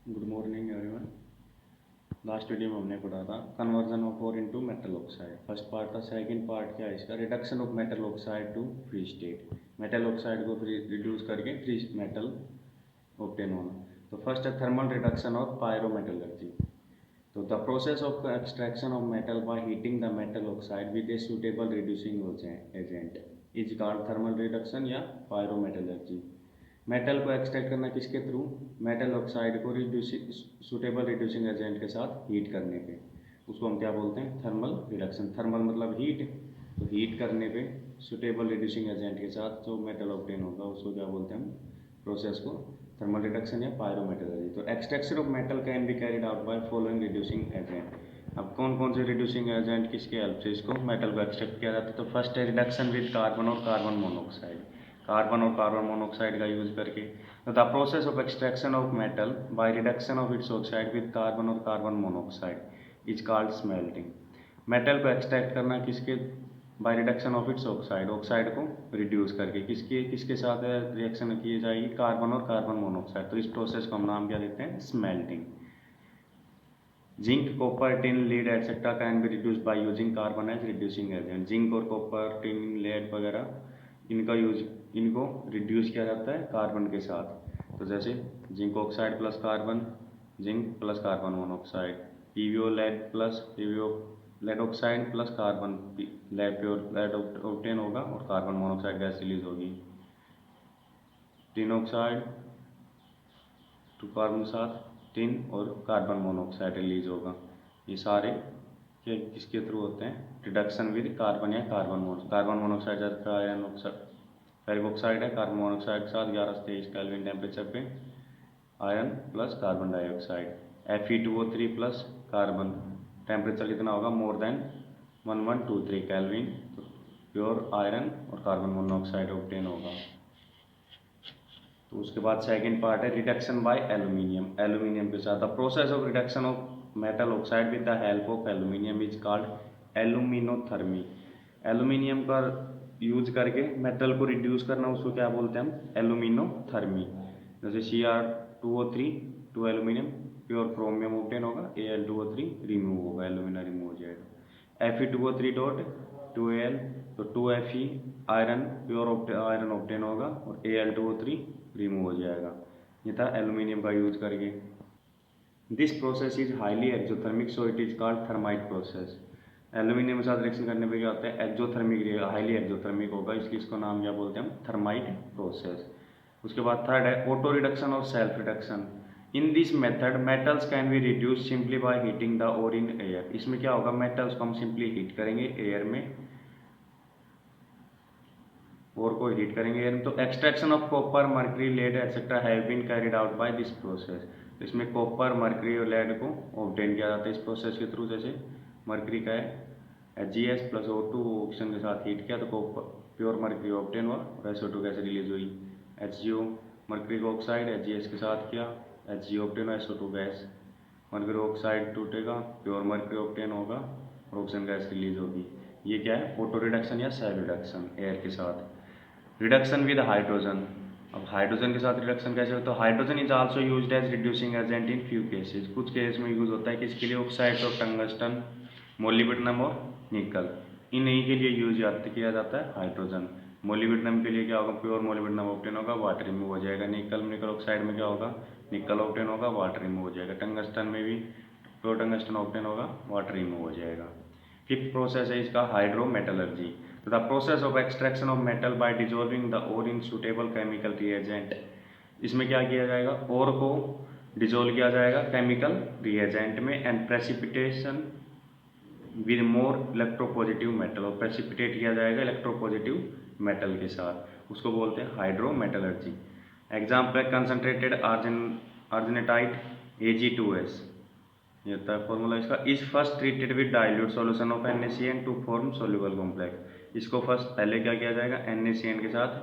Good morning everyone. Last video में हमने पढ़ा था conversion of ore into metal oxide. First part था। सेकंड पार्ट क्या है इसका? Reduction of metal oxide to free state. Metal oxide को रिड्यूस करके फ्री मेटल ऑब्टेन होना। तो फर्स्ट है थर्मल रिडक्शन ऑफ पायरोमेटलर्जी। तो the process of extraction of metal by heating the metal oxide with a suitable reducing agent is called thermal reduction या pyrometallurgy. Metal को extract करना किसके through? Metal oxide को suitable reducing agent के साथ heat करने पे उसको हम क्या बोलते हैं? Thermal reduction. थर्मल मतलब हीट, तो हीट करने पे सुटेबल रिड्यूसिंग एजेंट के साथ जो मेटल ऑब्टेन होगा उसको क्या बोलते हैं हम? प्रोसेस को थर्मल रिडक्शन या पायरोमेटलर्जी। तो extraction of metal can be carried out by following reducing agent. अब कौन कौन से रिड्यूसिंग एजेंट किसके हेल्प से इसको मेटल को एक्सट्रैक्ट किया जाता है? तो फर्स्ट है रिडक्शन विद कार्बन और कार्बन मोनोऑक्साइड। कार्बन और कार्बन मोनोऑक्साइड का यूज करके the process of extraction of metal by reduction of its oxide with carbon और carbon monoxide is called smelting. Metal को एक्सट्रैक्ट करना किसके? By reduction of its oxide, oxide को reduce करके किसके किसके साथ रिएक्शन की जाएगी? कार्बन और कार्बन मोनोऑक्साइड। तो इस प्रोसेस को हम नाम क्या देते हैं? Smelting. Zinc, copper, tin, lead etcetera can be reduce by using carbon as reducing agent. Zinc और कॉपर, टिन, लेड वगैरह इनको रिड्यूस किया जाता है कार्बन के साथ। तो जैसे zinc oxide plus carbon, zinc plus carbon monoxide, PbO lead plus PbO lead oxide plus carbon lead pure lead obtain होगा और कार्बन मोनोऑक्साइड गैस रिलीज होगी। टिन ऑक्साइड टू कार्बन साथ टिन और कार्बन मोनोऑक्साइड रिलीज होगा। ये सारे किसके through होते हैं? रिडक्शन विद कार्बन या कार्बन मोनोऑक्साइड का आयन फेरिक ऑक्साइड है। कार्बन मोनोऑक्साइड के साथ 11 से 23 केल्विन टेम्परेचर पे iron plus carbon dioxide Fe2O3 plus carbon. Temperature कितना होगा? More than 1123 kelvin. तो प्योर आयरन और कार्बन मोनोऑक्साइड ऑब्टेन होगा। तो उसके बाद सेकंड पार्ट है रिडक्शन बाय एल्यूमिनियम। एल्यूमिनियम के साथ the process of reduction of metal oxide with the help of aluminium is called aluminothermy. Aluminium का यूज करके मेटल को रिड्यूस करना उसको क्या बोलते हैं हम? एल्यूमिनोथर्मी। जैसे Cr2O3 to aluminium pure chromium obtain होगा, Al2O3 रिमूव होगा, एल्यूमिना रिमूव हो जाएगा। Fe2O3 डॉट 2Al तो 2Fe iron pure iron obtain होगा और Al2O3 रिमूव हो जाएगा। ये था एल्यूमिनियम का यूज करके। This process is highly exothermic so it is called thermite process. Aluminium के साथ रिएक्शन करने पे क्या होता है? एक्जोथर्मिक, हाईली एक्जोथर्मिक होगा, इसलिए इसको नाम क्या बोलते हैं हम? Thermite process. उसके बाद थर्ड है ऑटो रिडक्शन और self reduction. In this method metals can be reduce simply by heating the ore in air. इसमें क्या होगा? मेटल्स को हम सिंपली हीट करेंगे एयर में, और को हीट करेंगे एयर में। तो extraction of copper, mercury, lead etcetera have been carried out by this process. तो इसमें कॉपर, मर्करी और लेड को ऑब्टेन किया जाता है इस प्रोसेस के थ्रू। जैसे मर्करी का है Hgs प्लस O2 ऑक्सीजन के साथ हीट किया तो कॉपर प्योर मर्करी ऑब्टेन हुआ और SO2 गैस रिलीज हुई। HgO मर्करी का ऑक्साइड Hgs के साथ किया, Hg ऑब्टेन हुआ, SO2 गैस। मर्करी ऑक्साइड टूटेगा, प्योर मर्करी ऑब्टेन होगा और ऑक्सीजन गैस रिलीज होगी। ये क्या है? ऑटो रिडक्शन या सेल्फ रिडक्शन एयर के साथ। Reduction with hydrogen. अब हाइड्रोजन के साथ रिडक्शन कैसे होता है? Hydrogen is also used as reducing agent in few cases. कुछ केस में यूज होता है किसके लिए? ऑक्साइड ऑफ टंगस्टन, मोलिब्डेनम और निकल, इन्हीं के लिए यूज किया जाता है हाइड्रोजन। मोलिब्डेनम के लिए क्या होगा? प्योर मोलिब्डेनम ऑब्टेन होगा, वाटर रिमूव हो जाएगा। निकल ऑक्साइड में क्या होगा? निकल ऑब्टेन होगा, वाटर रिमूव हो जाएगा। टंगस्टन में भी प्योर टंगस्टन ऑब्टेन होगा, वाटर रिमूव हो जाएगा। फिफ्थ प्रोसेस है इसका hydrometallurgy. The process of extraction of metal by dissolving the ore in suitable chemical reagent. इसमें क्या किया जाएगा? ओर को डिजोल्व किया जाएगा केमिकल रिएजेंट में and precipitation with more electropositive metal, और प्रेसिपिटेट किया जाएगा इलेक्ट्रोपॉजिटिव मेटल के साथ, उसको बोलते हैं हाइड्रोमेटलर्जी। एग्जाम्पल है कंसनट्रेटेड आर्जिनेटाइट Ag2S। ये होता है फॉर्मूला इसका। Is first treated with dilute solution of NaCN to form soluble complex. इसको फर्स्ट पहले क्या किया जाएगा? NaCN के साथ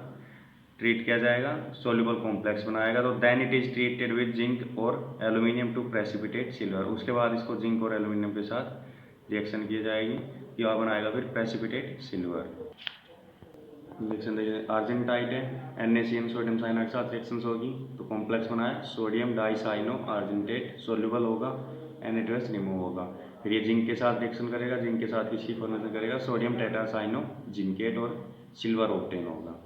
ट्रीट किया जाएगा, सोल्यूबल कॉम्प्लेक्स बनाएगा। तो then it is treated with zinc और एल्यूमिनियम टू प्रेसिपिटेट सिल्वर। उसके बाद इसको जिंक और एल्यूमिनियम के साथ रिएक्शन की जाएगी, क्या बनाएगा? फिर प्रेसिपिटेट सिल्वर। रिएक्शन देखिए, आर्जेंटाइट है, NaCN सोडियम साइनाइड के साथ रिएक्शंस होगी तो कॉम्प्लेक्स बना है, सोडियम डाइसाइनो आर्जेंटेट सोल्यूबल होगा, NH2 रिमूव होगा। फिर ये जिंक के साथ रिएक्शन करेगा, जिंक के साथ किसकी फॉर्मेशन करेगा, सोडियम टेट्रासाइनो जिंकेट और सिल्वर ऑब्टेन होगा।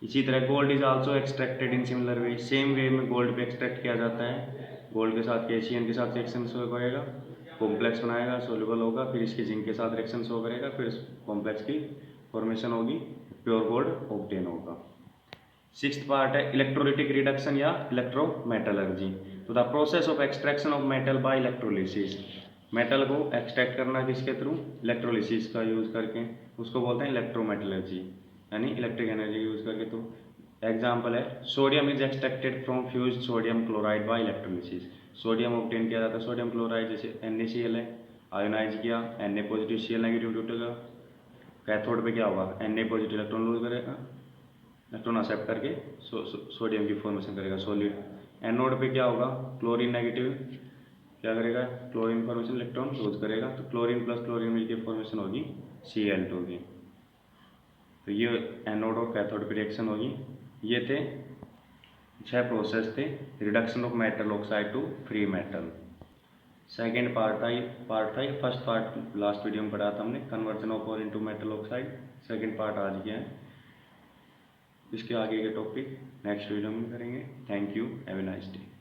इसी तरह gold is also extracted in similar way, same way में गोल्ड भी एक्सट्रैक्ट किया जाता है। गोल्ड के साथ KCN के साथ रिएक्शन शो करेगा, कॉम्प्लेक्स बनाएगा, सोल्यूबल होगा, फिर इसके जिंक के साथ रिएक्शन शो करेगा, फिर कॉम्प्लेक्स की फॉर्मेशन होगी, प्योर गोल्ड ऑब्टेन होगा। सिक्स्थ पार्ट है इलेक्ट्रोलिटिक रिडक्शन या इलेक्ट्रोमेटलर्जी। तो the process of extraction of metal bye electrolysis, metal को एक्सट्रैक्ट करना किसके थ्रू, इलेक्ट्रोलिसिस का यूज करके, उसको बोलते हैं इलेक्ट्रोमेटलर्जी, यानी इलेक्ट्रिक एनर्जी यूज करके। तो एग्जाम्पल है, sodium is extracted from fuse sodium chloride by electrolysis, sodium obtain किया जाता है सोडियम क्लोराइड, जैसे NaCl है, आयोनाइज किया, Na पॉजिटिव Cl नेगेटिव टूटेगा, कैथोड पे क्या होगा, Na पॉजिटिव इलेक्ट्रॉन लूज करेगा, इलेक्ट्रॉन एक्सेप्ट करके सोडियम की फॉर्मेशन करेगा सॉलिड। एनोड पे क्या होगा, क्लोरीन नेगेटिव क्या करेगा, क्लोरीन फॉर्मेशन इलेक्ट्रॉन लूज करेगा, तो क्लोरीन प्लस क्लोरीन मिलकर फॉर्मेशन होगी Cl2 की। तो ये एनोड और कैथोड पे रिएक्शन होगी। ये थे 6 प्रोसेस थे reduction of metal oxide to free metal. Second part था, फर्स्ट पार्ट लास्ट वीडियो में पढ़ा था हमने, conversion of ore into metal oxide. Second part आज किया है, इसके आगे के टॉपिक नेक्स्ट वीडियो में करेंगे। Thank you, have a nice day.